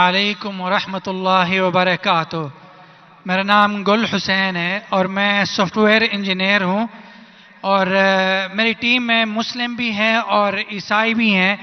علیکم ورحمۃ اللہ وبرکاتہ۔ میرا نام گل حسین ہے اور میں سافٹ ویئر انجینئر ہوں، اور میری ٹیم میں مسلم بھی ہیں اور عیسائی بھی ہیں،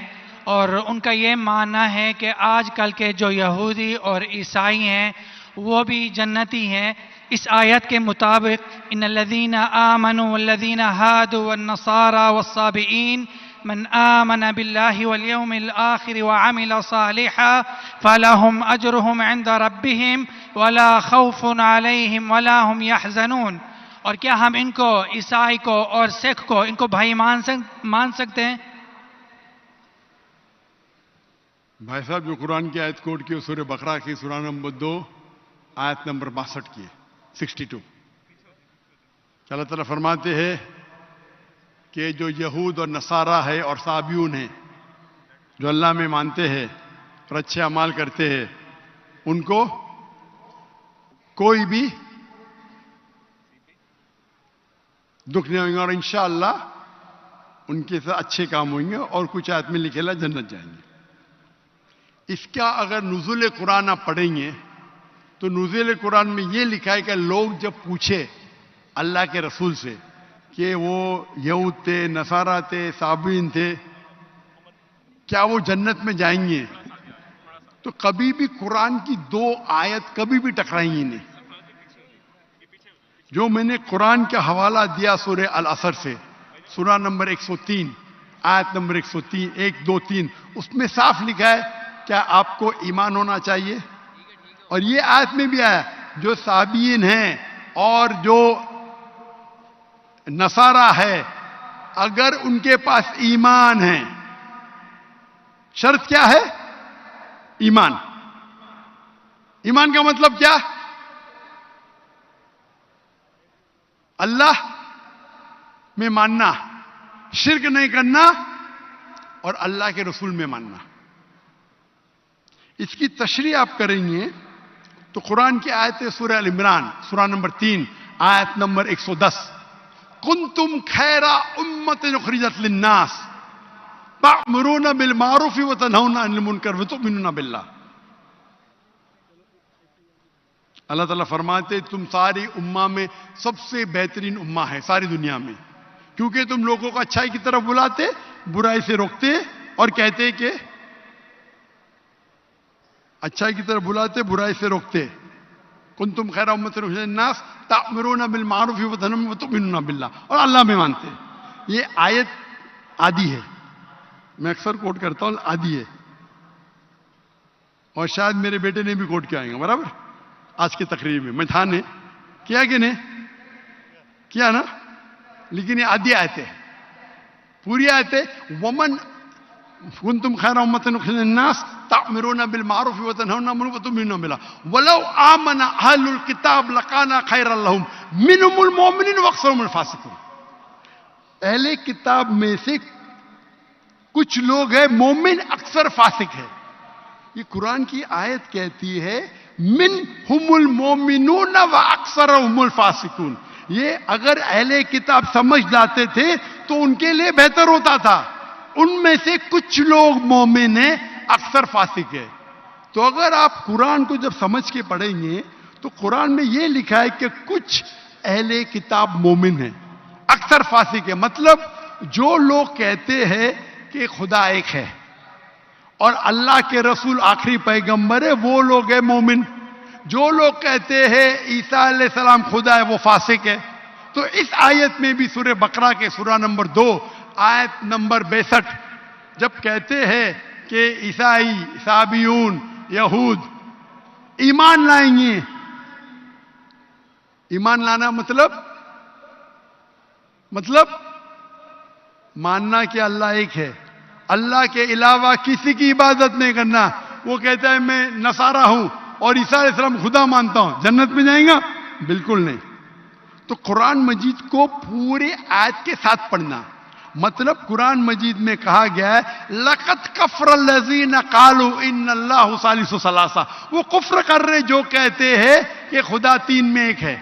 اور ان کا یہ ماننا ہے کہ آج کل کے جو یہودی اور عیسائی ہیں وہ بھی جنتی ہیں۔ اس آیت کے مطابق ان الذین آمنوا والذین ہادوا والنصارى والصابئین من آمن باللہ والیوم الآخر وعمل صالحا فلہم اجرہم عند ربہم ولا خوف علیہم ولا ہم یحزنون۔ اور کیا ہم ان کو، عیسائی کو اور سکھ کو، ان کو بھائی مان سکتے ہیں؟ بھائی صاحب جو قرآن کی آیت کوٹ کی سورہ بقرہ کی سورہ نمبر 2 آیت نمبر 62 کی 62 کہ اللہ تعالیٰ فرماتے ہیں کہ جو یہود اور نصارہ ہے اور صابیون ہیں، جو اللہ میں مانتے ہیں اور اچھے اعمال کرتے ہیں، ان کو کوئی بھی دکھ نہیں ہوگا، اور انشاءاللہ ان کے ساتھ اچھے کام ہوئیں گے، اور کچھ آیت میں لکھے اللہ جنت جائیں گے۔ اس کا اگر نزول قرآن آپ پڑھیں گے تو نزول قرآن میں یہ لکھا ہے کہ لوگ جب پوچھے اللہ کے رسول سے کہ وہ یہود تھے، نصارہ تھے، صابئین تھے، کیا وہ جنت میں جائیں گے، تو کبھی بھی قرآن کی 2 آیت کبھی بھی ٹکرائیں گی نہیں۔ جو میں نے قرآن کا حوالہ دیا سورہ العصر سے، سورہ نمبر 103 آیت نمبر 103 1 2 3، اس میں صاف لکھا ہے کیا آپ کو ایمان ہونا چاہیے، اور یہ آیت میں بھی آیا جو صابئین ہیں اور جو نصارہ ہے، اگر ان کے پاس ایمان ہے، شرط کیا ہے؟ ایمان۔ ایمان کا مطلب کیا؟ اللہ میں ماننا، شرک نہیں کرنا، اور اللہ کے رسول میں ماننا۔ اس کی تشریح آپ کریں گے تو قرآن کی آیت سورہ ال عمران سورہ نمبر 3 آیت نمبر 110، کنتم خیر امت اخرجت للناس تأمرون بالمعروف وتنہون عن المنکر وتؤمنون باللہ۔ اللہ تعالیٰ فرماتے تم ساری امہ میں سب سے بہترین امہ ہے ساری دنیا میں، کیونکہ تم لوگوں کو اچھائی کی طرف بلاتے، برائی سے روکتے، اور کہتے کہ اچھائی کی طرف بلاتے، برائی سے روکتے۔ کنتم خیر امت اخرجت للناس تأمرون بالمعروف وتؤمنون باللہ، اور اللہ میں مانتے۔ یہ آیت آدھی ہے، میں اکثر کوٹ کرتا ہوں، آدھی ہے، اور شاید میرے بیٹے نے بھی کوٹ کیا آئیں گا برابر آج کی تقریر میں تھا نے کیا کہ نہیں کیا نا، لیکن یہ آدھی آیت ہے، پوری آیت ہے ومن کنتم خیر امت اخرجت للناس تأمرون بالمعروف وتنہون عن المنکر وتؤمنون باللہ ولو آمن اہل الکتاب لکان خیرا لہم منہم المؤمنون واکثرہم الفاسقون۔ اہل کتاب میں سے کچھ لوگ ہیں مومن، اکثر فاسق ہے۔ یہ قرآن کی آیت کہتی ہے منہم المؤمنون واکثرہم الفاسقون۔ یہ اگر اہل کتاب سمجھ لاتے تھے تو ان کے لیے بہتر ہوتا تھا، ان میں سے کچھ لوگ مومن ہیں، اکثر فاسق ہے۔ تو اگر آپ قرآن کو جب سمجھ کے پڑھیں گے تو قرآن میں یہ لکھا ہے کہ کچھ اہل کتاب مومن ہیں، اکثر فاسق ہے، مطلب جو لوگ کہتے ہیں کہ خدا ایک ہے اور اللہ کے رسول آخری پیغمبر ہے، وہ لوگ ہیں مومن۔ جو لوگ کہتے ہیں عیسیٰ علیہ السلام خدا ہے، وہ فاسق ہے۔ تو اس آیت میں بھی سورہ بقرہ کے سورہ نمبر 2 آیت نمبر 62 جب کہتے ہیں کہ عیسائی، صابیون، یہود ایمان لائیں گے، ایمان لانا مطلب ماننا کہ اللہ ایک ہے، اللہ کے علاوہ کسی کی عبادت نہیں کرنا۔ وہ کہتا ہے میں نصارہ ہوں اور عیسیٰ علیہ السلام خدا مانتا ہوں، جنت میں جائیں گا؟ بالکل نہیں۔ تو قرآن مجید کو پورے آیت کے ساتھ پڑھنا، مطلب قرآن مجید میں کہا گیا ہے لَقَدْ كَفَرَ الَّذِينَ قَالُوا إِنَّ اللَّهُ ثَالِثُ ثَلَاثَةٍ۔ وہ کفر کر رہے جو کہتے ہیں کہ خدا 3 میں ایک ہے،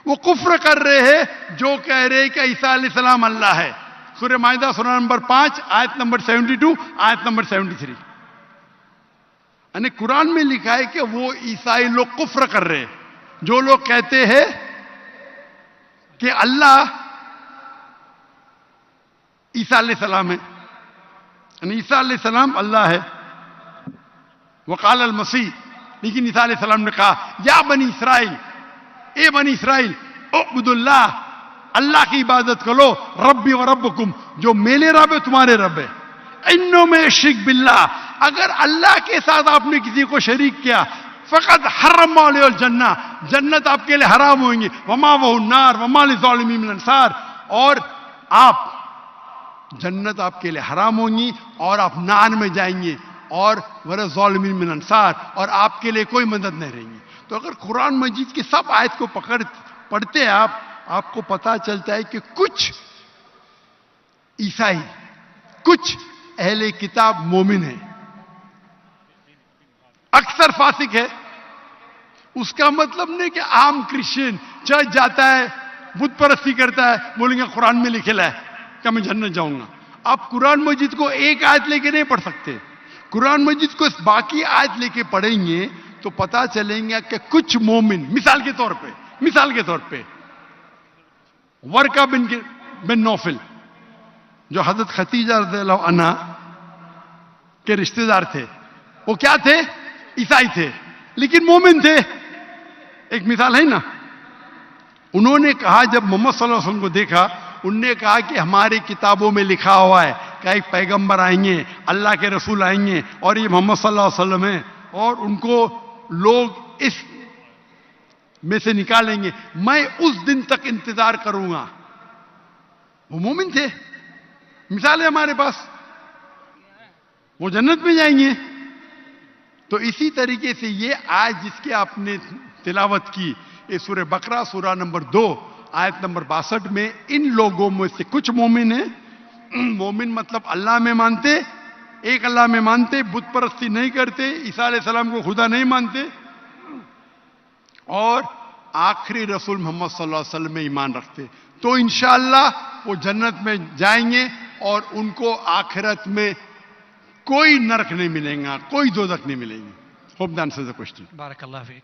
وہ کفر کر رہے ہیں جو کہہ رہے کہ عیسیٰ علیہ السلام اللہ ہے۔ سورہ مائدہ سورہ نمبر 5 آیت نمبر 72 آیت نمبر 73۔ یعنی قرآن میں لکھا ہے کہ وہ عیسائی لوگ کفر کر رہے ہیں. جو لوگ کہتے ہیں کہ اللہ عیسیٰ علیہ السلام ہے, یعنی عیسیٰ علیہ السلام اللہ ہے, وقال المسیح, لیکن عیسیٰ علیہ السلام نے کہا یا بنی اسرائیل, اے بنی اسرائیل, اعبدوا اللہ, اللہ کی عبادت کرو, ربی و ربکم, جو میرے رب ہے تمہارے رب ہے. انہوں میں شرک باللہ, اگر اللہ کے ساتھ آپ نے کسی کو شریک کیا, فقط حرم علیہ الجنہ, جنت آپ کے لیے حرام ہوئیں گے, وما وہ النار وما للظالمین من انصار, اور آپ جنت آپ کے لیے حرام ہوں گی اور آپ نار میں جائیں گے, اور ظالمین من انصار, اور آپ کے لیے کوئی مدد نہیں رہیں گی. تو اگر قرآن مجید کی سب آیت کو پڑھتے ہیں آپ کو پتا چلتا ہے کہ کچھ عیسائی, کچھ اہل کتاب مومن ہیں, اکثر فاسق ہے. اس کا مطلب نہیں کہ عام کرسچن چرچ جاتا ہے, بت پرستی کرتا ہے, بولیں گے قرآن میں لکھا ہے کہ میں جنت جاؤں گا. آپ قرآن مجید کو ایک آیت لے کے نہیں پڑھ سکتے. قرآن مجید کو باقی آیت لے کے پڑھیں گے تو پتا چلیں گے کہ کچھ مومن, مثال کے طور پہ ورقہ بن نوفل, جو حضرت خدیجہ رضی اللہ عنہا کے رشتہ دار تھے, وہ کیا تھے؟ عیسائی تھے لیکن مومن تھے. ایک مثال ہے نا. انہوں نے کہا, جب محمد صلی اللہ علیہ وسلم کو دیکھا, انہوں نے کہا کہ ہماری کتابوں میں لکھا ہوا ہے کہ ایک پیغمبر آئیں گے, اللہ کے رسول آئیں گے, اور یہ محمد صلی اللہ علیہ وسلم ہیں, اور ان کو لوگ اس میں سے نکالیں گے, میں اس دن تک انتظار کروں گا. وہ مومن تھے. مثال ہے ہمارے پاس, وہ جنت میں جائیں گے. تو اسی طریقے سے یہ آیت جس کی آپ نے تلاوت کی, یہ سورہ بقرہ سورہ نمبر 2 آیت نمبر 62 میں, ان لوگوں میں سے کچھ مومن ہیں. مومن مطلب اللہ میں مانتے, ایک اللہ میں مانتے, بت پرستی نہیں کرتے, عیسیٰ علیہ السلام کو خدا نہیں مانتے, اور آخری رسول محمد صلی اللہ علیہ وسلم میں ایمان رکھتے. تو انشاءاللہ وہ جنت میں جائیں گے, اور ان کو آخرت میں کوئی نرک نہیں ملے گا, کوئی دوزخ نہیں ملے گی. Hope the answers the question. بارک اللہ فیک.